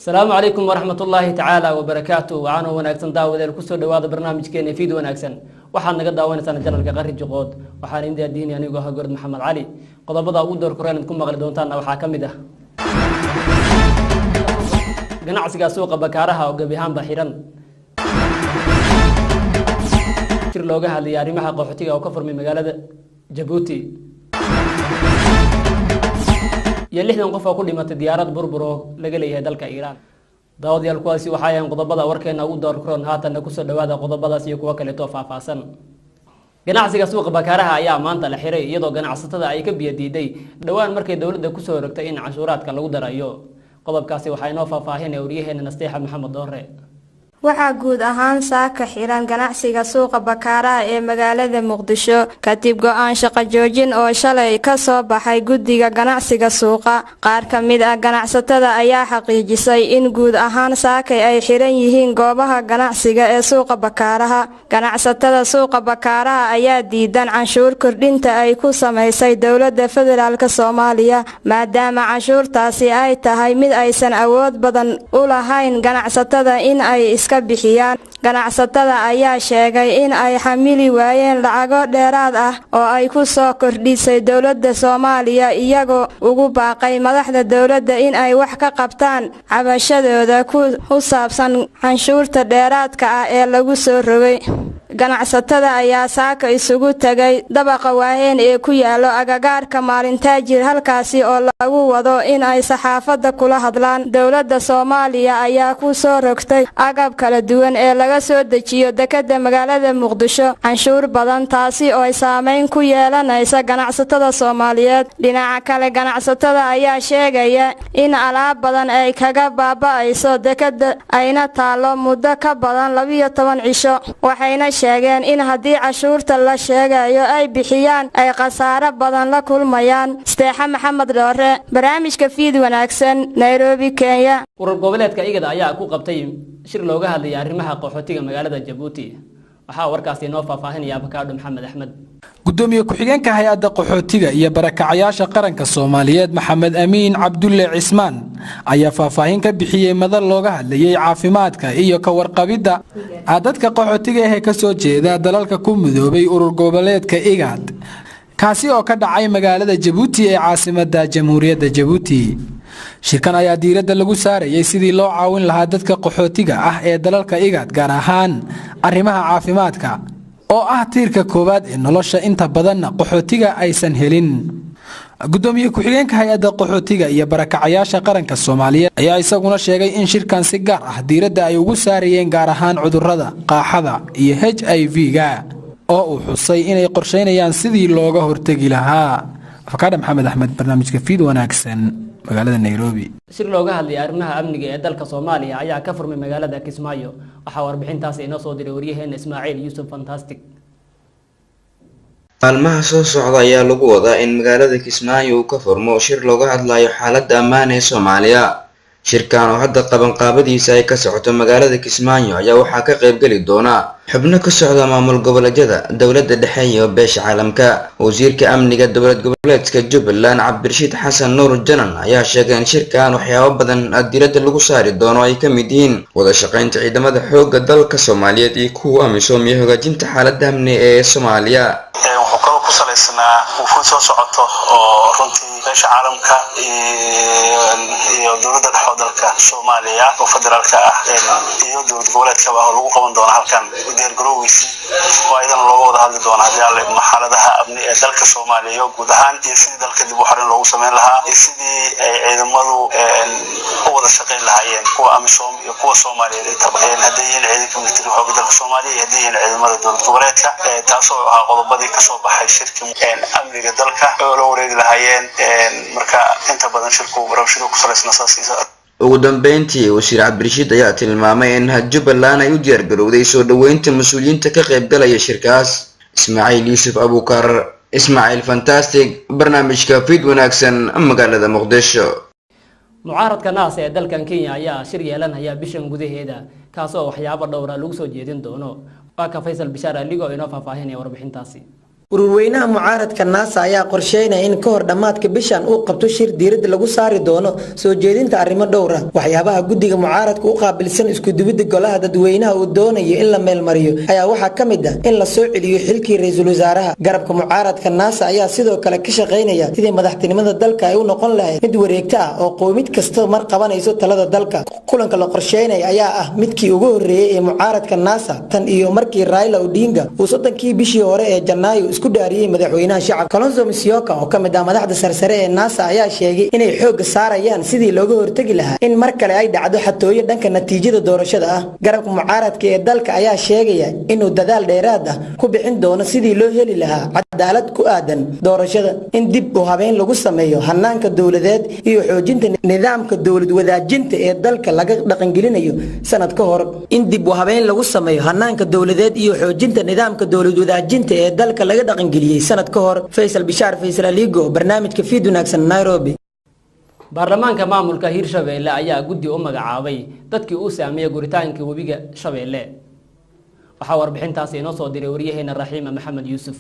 السلام عليكم ورحمة الله تعالى وبركاته وعنا وناكسن داود الكسر دواد برنامج كين فيديو وناكسن وحنا نقد داونا سنة جنرال كقري جقود وحنا عندي الدين يعني جوها جورد محمد علي قد بدأ أودر كورين تكون مغردون تانا وحاكم ده جناع سجى سوق بكارها وجبيهان بحيران شر لوجها اللي يارمها قحطية وكفر من مجال جيبوتي يلي حنا نقف كل ما تديارات بربرو لقليه دلك إيران داود يالكواسي وحياة قضبضة وركنا ودار كرون هاتا نكسر دوادا قضبضة سيكوا كلتوفا فاسن ganacsiga suuqa bakaaraha ayaa maanta la xiray iyadoo ganacsatada ay ka biyadiiday dhawaan markay dawladda ku soo rogtay in cashuuraadka lagu darayo qodobkaasi waxa inoo faahfaahinay wariyaheena Nasteexa Maxamed Doore waxaa guud ahaan saaka xiran ganacsiga suuqa bakaaraha ee magaalada Muqdisho kadib go'aan shaqo joojin oo shalay ka soo baxay guddiga ganacsiga suuqa qaar ka mid ah ganacsatada ayaa xaqiijisay in guud ahaan saaka ay xiran yihiin goobaha ganacsiga ee suuqa bakaaraha ganacsatada suuqa bakaaraha ayaa diidan canshuur kordhinta ay ku sameysay dawladda federaalka Soomaaliya maadaama canshuurtaasi ay tahay mid aysan awood badan u lahayn ganacsatada in ay bixiyaan ganacsatada ayaa sheegay in ay xamili waayeen lacago dheeraad ah oo ay ku soo kordhisay dawladda Soomaaliya iyagoo ugu baaqay madaxda dawladda in ay wax ka qabtaan cabashadooda ku saabsan canshuurta dheeraadka ah ee lagu soo rogay ganacsatada ayaa saaka isugu tagay dabaqa waaheen ee ku yaalo agagaarka maalintaajir halkaasi oo lagu wado in ay saxaafadda kula hadlaan dawladda Soomaaliya ayaa ku soo rogtay agab kala duwan ee laga soo dejiyo dekedda magaalada Muqdisho canshuur badan taasi oo ay saameyn ku yeelanaysa ganacsatada Soomaaliyeed dhinaca kale ganacsatada ayaa sheegaya in alaab badan ay kaga baaba'ayso dekedda ayna taalo muddo ka badan 12 cisho waxayna sheegeen in haddii cashuurta la sheegayo ay bixiyaan ay khasaare badan la kulmayaan Nasteexa Maxamed Doore barnaamijka fiid wanaagsan Nairobi Kenya urur goboleedka igada ayaa ku qabtay shir looga hadlay arrimaha qaxootiga magaalada Djibouti waxa warkaasi noo faahfaahinaya Abakaado Maxamed Axmed gudoomiye ku-xigeenka hay'adda qaxootiga iyo barakacayaasha qaranka Soomaaliyeed Maxamed Amiin Cabdulle Cismaan ayaa faahfaahin ka bixiyay madal looga hadlayay caafimaadka iyo ka warqabida dadka qaxootiga ee ka soo jeeda dalalka ku midoobay urur goboleedka IGAD kaasi oo ka dhacay magaalada Djibouti ee caasimadda Jamhuuriyadda Djibouti shirkan ayaa diiradda lagu saarayay sidii loo caawin lahaa dadka qaxootiga ah ee dalalka IGAD gaar ahaan arrimaha caafimaadka oo ah tiirka koowaad ee nolosha inta badan qaxootiga aysan helin gudoomiye ku-xigeenka hay'adda qaxootiga iyo barakacayaasha qaranka Soomaaliyeed ayaa isaguna sheegay in shirkan si gaar ah diiradda ay ugu saarayeen gaar ahaan cudurrada qaaxada iyo HIV-ga oo uu xusay inay qorsheynayaan sidii looga hortagi lahaa Abakaado Maxamed Axmed barnaamijka fiid wanaagsan magaalada Nairobi shir looga hadlay arrimaha amniga ee dalka Soomaaliya ayaa ka furmay magaalada Kismaayo waxa warbixintaas inoo soo diray wariyaheena Ismaaciil Yusuf Fantastic maalmaha soo socda ayaa lagu wadaa in magaalada Kismaayo uu ka furmo shir looga hadlayo xaaladda ammaan ee Soomaaliya shirkan oo hadda qabanqaabadiisa ay ka socoto magaalada Kismaayo ayaa waxaa ka qayb gali doona xubno ka socda maamul goboleedyada dawladda dhexe iyo beesha caalamka wasiirka amniga dawlad goboleedka Jubbaland Cabdirashiid Xasan Nuur Janan ayaa sheegay in shirkan waxyaabo badan diiradda lagu saari doono ay ka mid yihiin wada shaqaynta ciidamada xoogga dalka Soomaaliyeed iyo kuwa amisom iyo hagaajinta xaaladda amni ee Soomaaliya salaysnaa uu soo socoto oo runtii beesha caalamka iyo dawladda dhexe dalka Soomaaliya oo federaalka ah iyo dawlad goboleedka waa lagu qaban doona halkan diyaar garowgiisa oo aydan looga wada hadli doona xaaladaha amni ee dalka Soomaaliya guud ahaan iyo sidii dalka dib u xarin loogu sameyn lahaa iyo sidii ay ciidamadu u wada shaqeyn lahaayeen kuwa amisom iyo kuwa Soomaaliyeed inta badan hadayeen ciidanka military xoogga dalka Soomaaliya iyo hadayeen ciidamada dawlad goboleedka taasoo ah qodobadii ka soo baxay shirka amniga dalka oo la wareegi lahaayeen marka inta badan shirku barnaamijyada ku saleysan asaasiisa ugu dambeyntii wasiir Cabdirashiid ayaa tilmaamay in Jubbaland ay u diyaar garowday soo dhaweynta mas'uuliyiinta ka qayb galaya shirkaas Ismaaciil Yusuf Abukar Ismaaciil Fantastic barnaamijka fiid wanaagsan magaalada Muqdisho mucaaradka naas ee dalkan Kenya ayaa shir yeelanaya bishan gudaheeda kaasoo waxyaabo dhowr ah lagu soo jeedin doono waa ka Faysal Bishaar aligo inoo faahfaahinaya warbixintaasi ururweynaha mucaaradka naasa ayaa qorsheynaya in ka hor dhammaadka bishan uu qabto shir diiradda lagu saari doono soo jeedinta arrimo dhowr ah. waxyaabaha guddiga mucaaradka u qaabilsan isku dubidda golaha dadweynaha uu doonayo in la meelmariyo ayaa waxaa ka mid ah in la soo celiyo xilkii ra'iisul wasaaraha. garabka mucaaradka naasa ayaa sidoo kale ka shaqeynaya sidii madaxtinimada dalka ay u noqon lahayd mid wareegto ah oo qowmid kasta mar qabanayso talada dalka. kulanka la qorsheynaya ayaa ah midkii ugu horreeyay ee mucaaradka naasa tan iyo markii Raila Odinga uu 30kii bishii hore ee Janaayo isku dhaariyay madaxweynaha shacabka. Kalonzo Musyoka oo kamid ah madaxda sarsare ee naasa ayaa sheegay inay xoog saarayaan sidii looga hortagi lahaa in mar kale ay dhacdo xatooyo dhanka natiijada doorashada ah. garabka mucaaradka ee dalka ayaa sheegaya inuu dadaal dheeraad ah ku bixin doono sidii loo heli lahaa cadaalad ku aadan doorashada, in dib u habeyn lagu sameeyo hanaanka dawladeed iyo xoojinta nidaamka dawlad wadaajinta ee dalka laga dhaqangelinayo sanad ka hor. in dib u habeyn lagu sameeyo hanaanka dawladeed iyo xoojinta nidaamka dawlad wadaajinta ee dalka laga dhaqangeliyay sanad ka hor. Faisal Bishaar, Faisal Aligo, barnaamijka Fiid Wanaagsan, Nairobi. baarlamaanka maamulka Hirshabeelle ayaa guddi u magacaabay dadkii uu saameeyay guritaanka webiga Shabeelle. waxaa warbixintaasi inoo soo diray wariyaheena Raxiima Maxamed Yuusuf.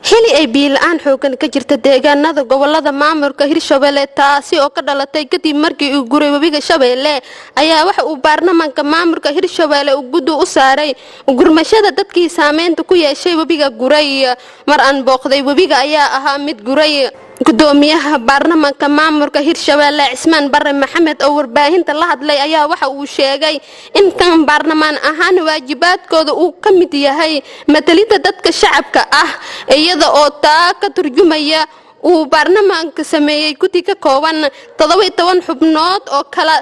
xili ay biilaan xoogan ka jirta deegaanada gobolada maamulka Hirshabeelle taasi oo ka dhalatay kadib markii uu guray webiga Shabeelle ayaa waxa uu baarlamaanka maamulka Hirshabeelle u guddo u saaray gurmashada dadkii saameynta ku yeeshay webiga guray. mar aan booqday webiga ayaa ahaa mid guray. gudoomiyaha baarlamaanka maamulka Hirshabeelle Cismaan Barre Maxamed oo warbaahinta la hadlay ayaa waxa uu sheegay in kan baarlamaan ahaan waajibaadkooda uu ka mid yahay matalida dadka shacabka ah iyada oo taa ka turjumaya uu baarlamaanka sameeyay guddi ka kooban 17 xubnood oo kala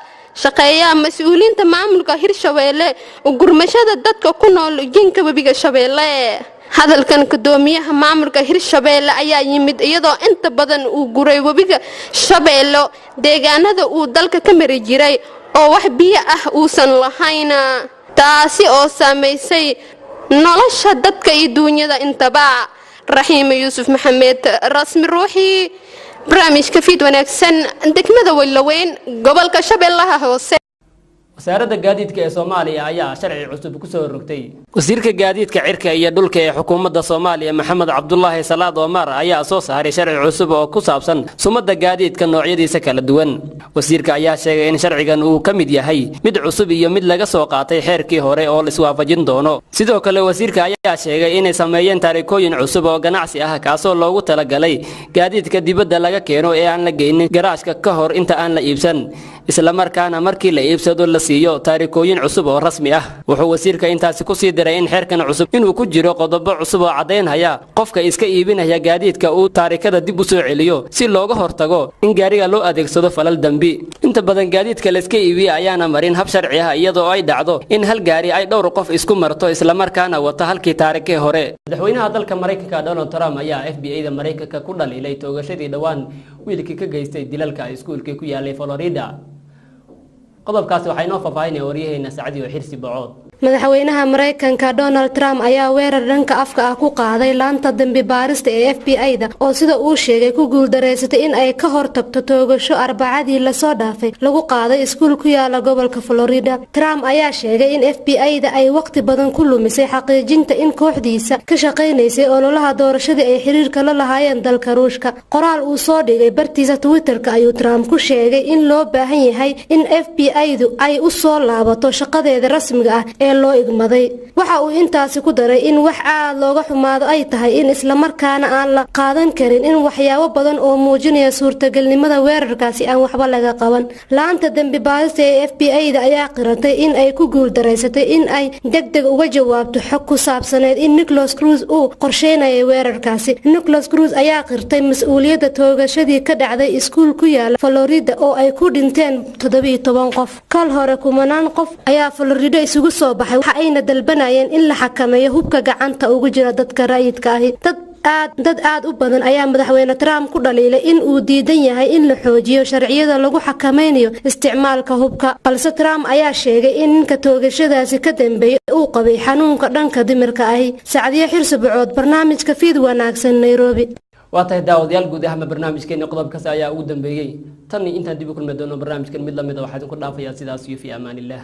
shaqeeya mas'uuliyiinta maamulka Hirshabeelle gurmashada dadka ku nool jinka webiga Shabeelle. hadalkan gudoomiyaha maamulka Hirshabeelle ayaa yimid iyadoo inta badan uu guray webiga Shabeelle deegaanada uu dalka ka mari jiray oo wax biyo ah uusan lahayn, taasi oo saameysay nolosha dadka iyo duunyada intaba. Raxiima Yuusuf Maxamed, rasmi ruuxi, barnaamijka Fiid Wanaagsan, degmada Weylaweyn, gobolka Shabeellaha Hoose. wasaaradda gaadiidka ee Soomaaliya ayaa sharci cusub ku soo rogtay. wasiirka gaadiidka cirka iyo dhulka ee xukuumadda Soomaaliya Maxamed Cabdullaahi Salaad Omar ayaa soo saaray sharci cusub oo ku saabsan sumadda gaadiidka noocyadiisa kala duwan. wasiirka ayaa sheegay in sharcigan uu ka mid yahay mid cusub iyo mid laga soo qaatay xeerkii hore oo la iswaafajin doono. sidoo kale wasiirka ayaa sheegay inay sameeyeen taariikooyin cusub oo ganacsi ah kaasoo loogu talagalay gaadiidka dibadda laga keeno ee aan la geynin garaashka ka hor inta aan la iibsan, isla markaana markii la iibsado la siiyo taariikooyin cusub oo rasmi ah. wuxuu wasiirka intaasi ku sii diray in xeerkan cusub inuu ku jiro qodobo cusub oo cadeynaya qofka iska iibinaya gaadiidka uu taariikada dib u soo celiyo si looga hortago in gaariga loo adeegsado falal dambi. inta badan gaadiidka la iska iibiyo ayaana marin hab sharci ah iyadoo ay dhacdo in hal gaari ay dhowr qof isku marto isla markaana wata halkii taariikii hore. madaxweynaha dalka Mareykanka Donald Trump ayaa FBI-da Mareykanka ku dhaliilay toogashadii dhawaan wiilkii ka geystay dilalka iskuulka ku yaalay Florida. qodobkaasi waxay noo faahfaahinayaan waryaheena Sacdi oo Xirsi Bacood. madaxweynaha Mareykanka Donald Trump ayaa weerar dhanka afka ah ku qaaday laanta dambi baarista ee FBI-da oo sida uu sheegay ku guuldareysatay in ay ka hortagto toogasho Arbacadii la soo dhaafay lagu qaaday iskuul ku yaala gobolka Florida. Trump ayaa sheegay in FBI-da ay waqti badan ku lumisay xaqiijinta in kooxdiisa ka shaqeynaysay ololaha doorashada ay xiriirka la lahaayeen dalka Ruushka. qoraal uu soo dhigay bartiisa Twitter-ka ayuu Trump ku sheegay in loo baahan yahay in FBI-du ay u soo laabato shaqadeeda rasmiga ah ee loo igmaday. waxa uu intaasi ku daray in wax aad looga xumaado ay tahay in isla markaana aan la qaadan karin in waxyaabo badan oo muujinaya suurtagalnimada weerarkaasi aan waxba laga qaban. laanta dambi baarista ee FBI-da ayaa qiratay in ay ku guuldareysatay in ay degdeg uga jawaabto xog ku saabsaneed in Nicholas Cruz uu qorsheynayay weerarkaasi. Nicholas Cruz ayaa qirtay mas'uuliyadda toogashadii ka dhacday iskuul ku yaala Florida oo ay ku dhinteen 17 qof. kal hore kumanaan qof ayaa Florida isugu soo baxay waxa ayna dalbanayeen in la xakameeyo hubka gacanta ugu jira dadka rayidka ah. dad aad u badan ayaa madaxweyne Trump ku dhaliilay in uu diidan yahay in la xoojiyo sharciyada lagu xakameynayo isticmaalka hubka, balse Trump ayaa sheegay in ninka toogashadaasi ka dambeeyay uu qabay xanuunka dhanka dhimirka ah. Sacdiye Xirsi Bacood, barnaamijka Fiid Wanaagsan, Nairobi. waa tahay daawadayaal guud ahaan barnaamijkeena qodobkaas ayaa ugu dambeeyay tan intaan dib u kulmi doono barnaamijkan mid lamid ah waxaan ku dhaafayaa sidaas iyo fi amaanillah.